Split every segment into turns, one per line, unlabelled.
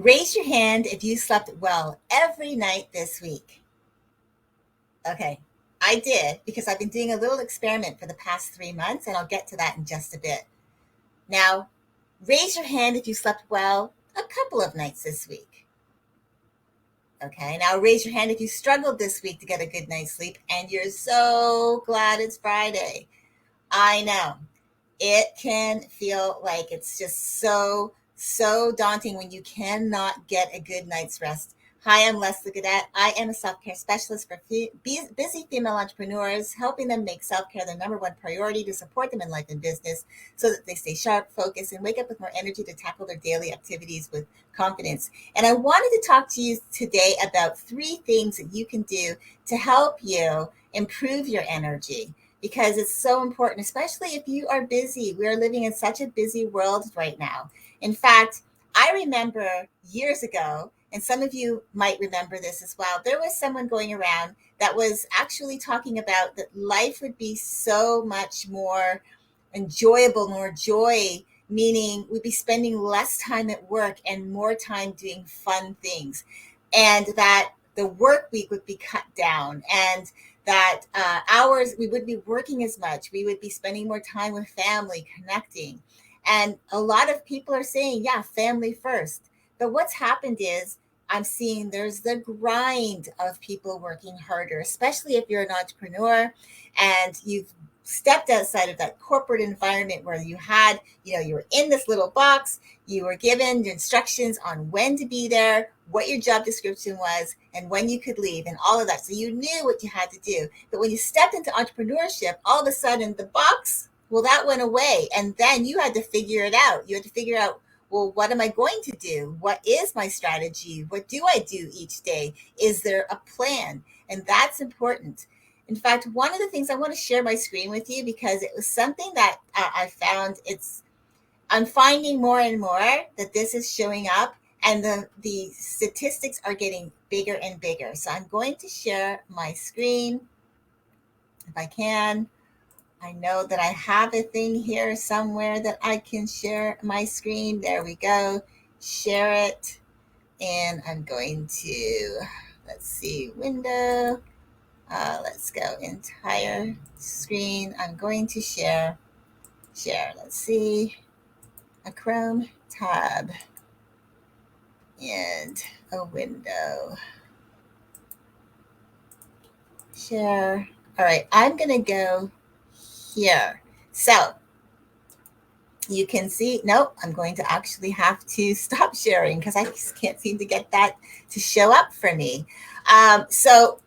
Raise your hand if you slept well every night this week. Okay, I did because I've been doing a little experiment for the past 3 months, and I'll get to that in just a bit. Now, raise your hand if you slept well a couple of nights this week. Okay, now raise your hand if you struggled this week to get a good night's sleep and you're so glad it's Friday. I know it can feel like it's just so daunting when you cannot get a good night's rest. Hi, I'm Leslie Gadet. I am a self-care specialist for busy female entrepreneurs, helping them make self-care their number one priority to support them in life and business so that they stay sharp, focused, and wake up with more energy to tackle their daily activities with confidence. And I wanted to talk to you today about 3 things that you can do to help you improve your energy, because it's so important, especially if you are busy. We are living in such a busy world right now. In fact, I remember years ago, and some of you might remember this as well, there was someone going around that was actually talking about that life would be so much more enjoyable, more joy, meaning we'd be spending less time at work and more time doing fun things, and that the work week would be cut down, and that hours we wouldn't be working as much. We would be spending more time with family, connecting. And a lot of people are saying, yeah, family first. But what's happened is I'm seeing there's the grind of people working harder, especially if you're an entrepreneur and you've stepped outside of that corporate environment where you were in this little box, you were given instructions on when to be there, what your job description was, and when you could leave, and all of that. So you knew what you had to do. But when you stepped into entrepreneurship, all of a sudden the box, well, that went away. And then you had to figure it out. You had to figure out, well, what am I going to do? What is my strategy? What do I do each day? Is there a plan? And that's important. In fact, one of the things I want to share my screen with you, because it was something that I found I'm finding more and more that this is showing up, and the statistics are getting bigger and bigger. So I'm going to share my screen if I can. I know that I have a thing here somewhere that I can share my screen. There we go. Share it. And I'm going to, let's see, window. Let's go entire screen. I'm going to share. Let's see, a Chrome tab and a window. Share. All right, I'm going to go here. So you can see, nope, I'm going to actually have to stop sharing because I just can't seem to get that to show up for me. So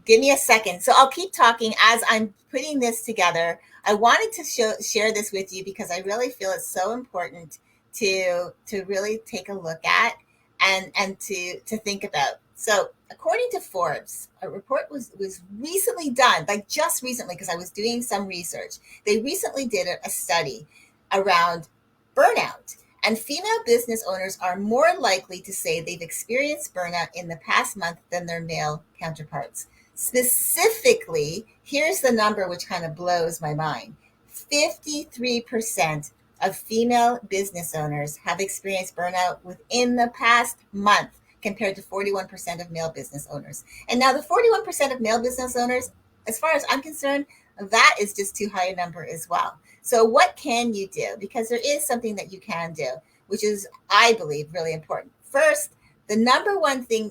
give me a second. So I'll keep talking as I'm putting this together. I wanted to share this with you because I really feel it's so important to really take a look at and to think about. So according to Forbes, a report was recently done, like just recently, because I was doing some research. They recently did a study around burnout. And female business owners are more likely to say they've experienced burnout in the past month than their male counterparts. Specifically, here's the number which kind of blows my mind. 53% of female business owners have experienced burnout within the past month, compared to 41% of male business owners. And now the 41% of male business owners, as far as I'm concerned, that is just too high a number as well. So what can you do? Because there is something that you can do, which is, I believe, really important. First, the number one thing,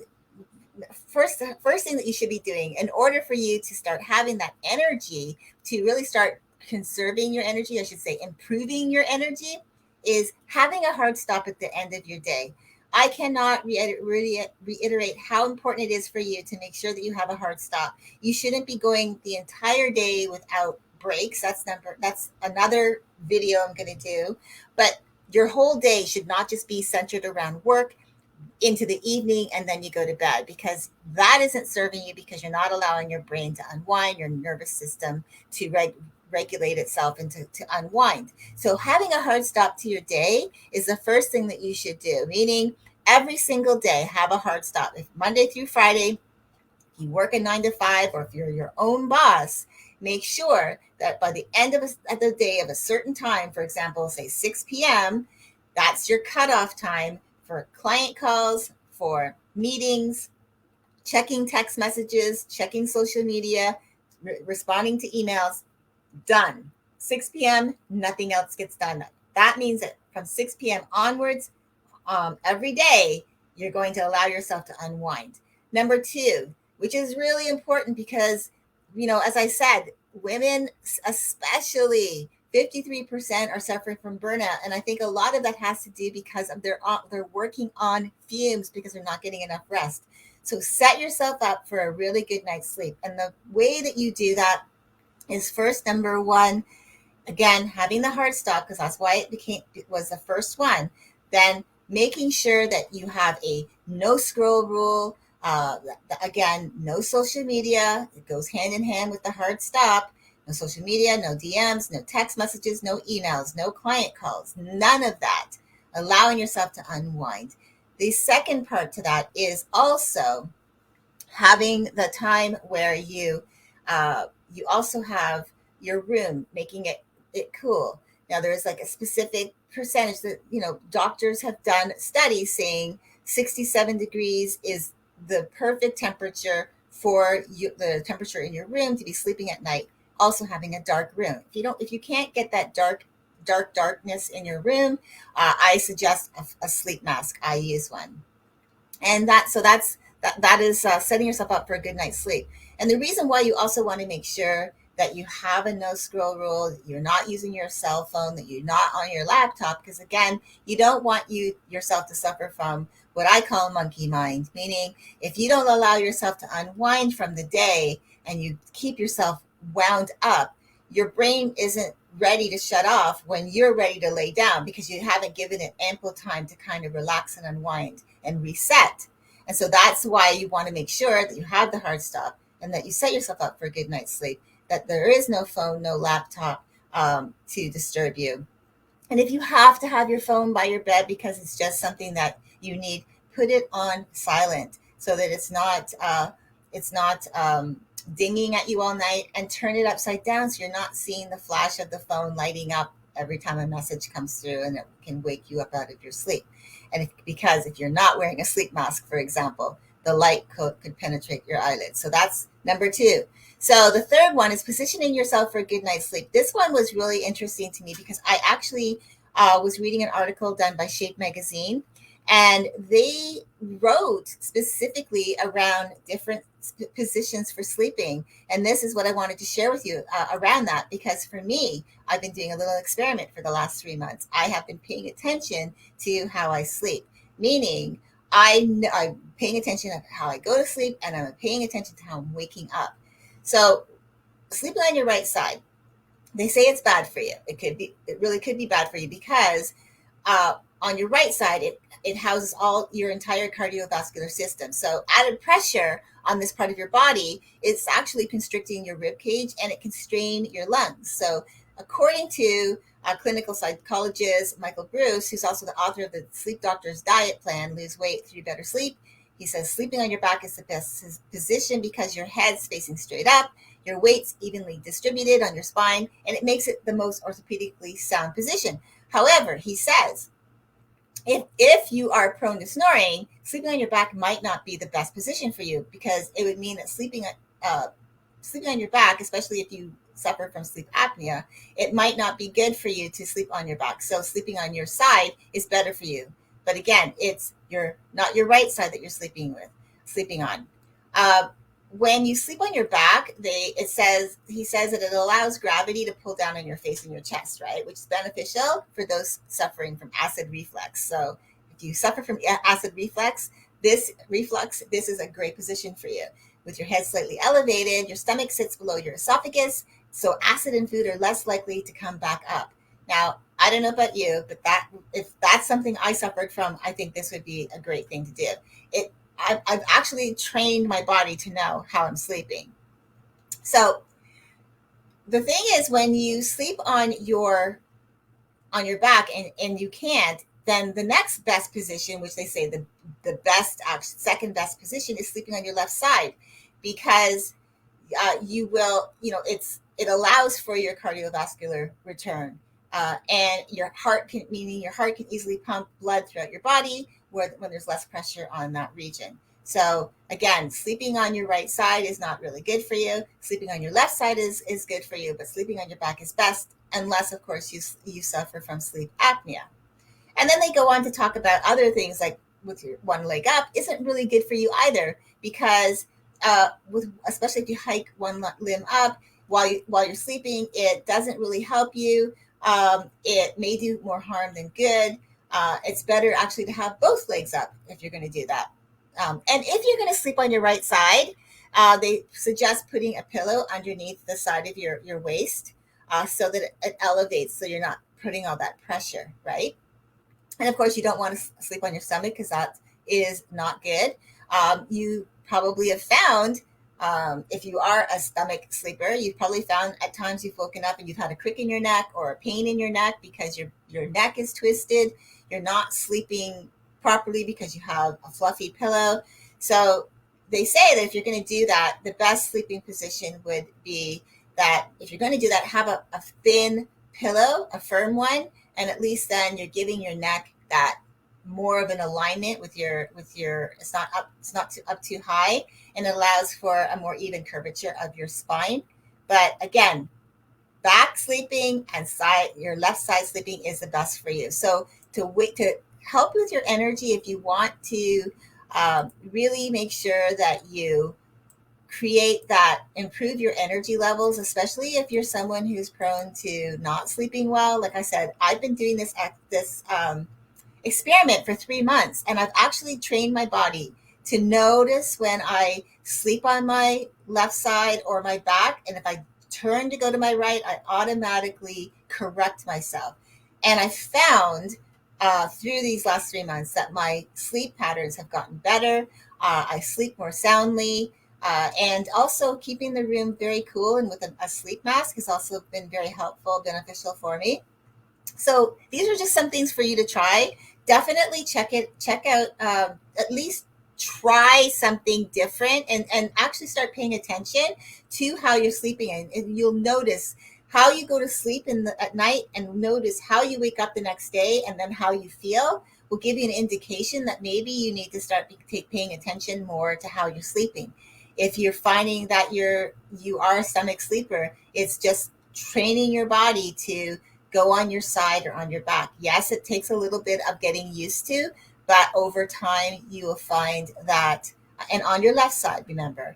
first thing that you should be doing in order for you to start having that energy, to really start conserving your energy, I should say improving your energy, is having a hard stop at the end of your day. I cannot reiterate how important it is for you to make sure that you have a hard stop. You shouldn't be going the entire day without breaks. That's another video I'm going to do. But your whole day should not just be centered around work into the evening and then you go to bed, because that isn't serving you, because you're not allowing your brain to unwind, your nervous system to regulate itself and to unwind. So having a hard stop to your day is the first thing that you should do, meaning every single day have a hard stop. If Monday through Friday you work a 9 to 5, or if you're your own boss, make sure that by the end of the day of a certain time, for example, say 6 p.m., that's your cutoff time for client calls, for meetings, checking text messages, checking social media, responding to emails. Done. 6 p.m., nothing else gets done. That means that from 6 p.m. onwards, every day, you're going to allow yourself to unwind. Number two, which is really important because, as I said, women especially 53% are suffering from burnout. And I think a lot of that has to do because of they're working on fumes because they're not getting enough rest. So set yourself up for a really good night's sleep. And the way that you do that is first, number one, again, having the hard stop, because that's why it was the first one. Then making sure that you have a no scroll rule. Again, no social media. It goes hand in hand with the hard stop. No social media, no DMs, no text messages, no emails, no client calls, none of that. Allowing yourself to unwind. The second part to that is also having the time where you also have your room, making it cool. Now there's like a specific percentage that doctors have done studies saying 67 degrees is the perfect temperature for the temperature in your room to be sleeping at night. Also having a dark room. If you can't get that darkness in your room, I suggest a sleep mask. I use one, and that is setting yourself up for a good night's sleep. And the reason why you also want to make sure that you have a no scroll rule, that you're not using your cell phone, that you're not on your laptop, because again, you don't want yourself to suffer from what I call monkey mind, meaning if you don't allow yourself to unwind from the day and you keep yourself wound up, your brain isn't ready to shut off when you're ready to lay down because you haven't given it ample time to kind of relax and unwind and reset. And so that's why you want to make sure that you have the hard stop and that you set yourself up for a good night's sleep, that there is no phone, no laptop to disturb you. And if you have to have your phone by your bed because it's just something that you need, put it on silent so that it's not dinging at you all night, and turn it upside down so you're not seeing the flash of the phone lighting up every time a message comes through, and it can wake you up out of your sleep. And because if you're not wearing a sleep mask, for example, the light could penetrate your eyelids. So that's number two. So the third one is positioning yourself for a good night's sleep. This one was really interesting to me because I actually was reading an article done by Shape Magazine, and they wrote specifically around different positions for sleeping. And this is what I wanted to share with you around that, because for me, I've been doing a little experiment for the last 3 months. I have been paying attention to how I sleep, meaning I'm paying attention to how I go to sleep, and I'm paying attention to how I'm waking up. So sleeping on your right side, they say it's bad for you. It really could be bad for you because on your right side, it houses all your entire cardiovascular system. So added pressure on this part of your body, it's actually constricting your rib cage, and it can strain your lungs. So according to clinical psychologist Michael Bruce, who's also the author of the Sleep Doctor's Diet Plan, Lose Weight Through Better Sleep, he says sleeping on your back is the best position because your head's facing straight up, your weight's evenly distributed on your spine, and it makes it the most orthopedically sound position. However, he says, if you are prone to snoring, sleeping on your back might not be the best position for you, because it would mean that sleeping on your back, especially if you suffer from sleep apnea, it might not be good for you to sleep on your back. So sleeping on your side is better for you. But again, it's not your right side that you're sleeping on. When you sleep on your back, he says that it allows gravity to pull down on your face and your chest, right? Which is beneficial for those suffering from acid reflux. So if you suffer from acid reflux, this is a great position for you. With your head slightly elevated, your stomach sits below your esophagus, so acid and food are less likely to come back up. Now, I don't know about you, but if that's something I suffered from, I think this would be a great thing to do. I've actually trained my body to know how I'm sleeping. So the thing is, when you sleep on your back and you can't, then the next best position, which they say the best, second best position, is sleeping on your left side, because it allows for your cardiovascular return. And your heart can, meaning your heart can easily pump blood throughout your body when there's less pressure on that region. So again, sleeping on your right side is not really good for you. Sleeping on your left side is good for you, but sleeping on your back is best, unless of course you suffer from sleep apnea. And then they go on to talk about other things like with your one leg up isn't really good for you either, because especially if you hike one limb up while you're sleeping, it doesn't really help you. It may do more harm than good. It's better actually to have both legs up if you're going to do that. And if you're going to sleep on your right side, they suggest putting a pillow underneath the side of your waist, so that it elevates, so you're not putting all that pressure, right? And of course, you don't want to sleep on your stomach, because that is not good. You probably have found, if you are a stomach sleeper, you've probably found at times you've woken up and you've had a crick in your neck or a pain in your neck because your neck is twisted. You're not sleeping properly because you have a fluffy pillow. So they say that if you're going to do that, the best sleeping position would be that if you're going to do that, have a thin pillow, a firm one, and at least then you're giving your neck that more of an alignment with your it's not up too high, and it allows for a more even curvature of your spine. But again, back sleeping and your left side sleeping is the best for you. So to help with your energy, if you want to really make sure that you create that, improve your energy levels, especially if you're someone who's prone to not sleeping well. Like I said, I've been doing this experiment for 3 months, and I've actually trained my body to notice when I sleep on my left side or my back, and if I turn to go to my right, I automatically correct myself. And I found through these last 3 months that my sleep patterns have gotten better. I sleep more soundly. And also keeping the room very cool and with a sleep mask has also been very helpful, beneficial for me. So these are just some things for you to try. Definitely check out, at least try something different, and actually start paying attention to how you're sleeping. And you'll notice how you go to sleep at night, and notice how you wake up the next day, and then how you feel will give you an indication that maybe you need to start paying attention more to how you're sleeping. If you're finding that you are a stomach sleeper, it's just training your body to go on your side or on your back. Yes, it takes a little bit of getting used to, but over time you will find that, and on your left side, remember,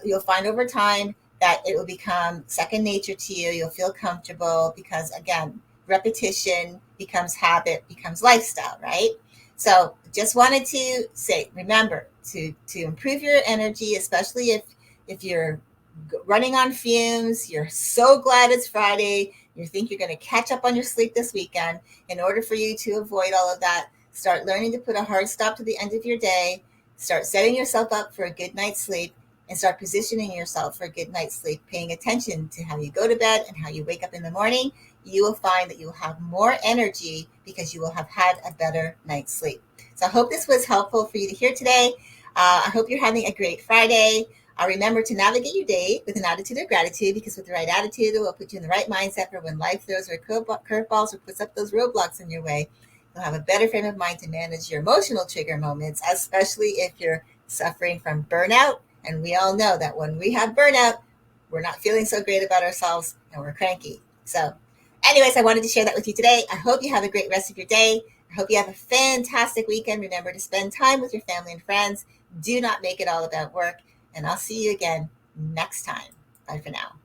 you'll find over time that it will become second nature to you. You'll feel comfortable because, again, repetition becomes habit, becomes lifestyle, right? So just wanted to say, remember to improve your energy, especially if you're running on fumes, you're so glad it's Friday, you think you're going to catch up on your sleep this weekend. In order for you to avoid all of that, start learning to put a hard stop to the end of your day, start setting yourself up for a good night's sleep, and start positioning yourself for a good night's sleep, paying attention to how you go to bed and how you wake up in the morning. You will find that you will have more energy because you will have had a better night's sleep. So I hope this was helpful for you to hear today. I hope you're having a great Friday. Remember to navigate your day with an attitude of gratitude, because with the right attitude, it will put you in the right mindset for when life throws her curveballs or puts up those roadblocks in your way. You'll have a better frame of mind to manage your emotional trigger moments, especially if you're suffering from burnout. And we all know that when we have burnout, we're not feeling so great about ourselves and we're cranky. So anyways, I wanted to share that with you today. I hope you have a great rest of your day. I hope you have a fantastic weekend. Remember to spend time with your family and friends. Do not make it all about work. And I'll see you again next time. Bye for now.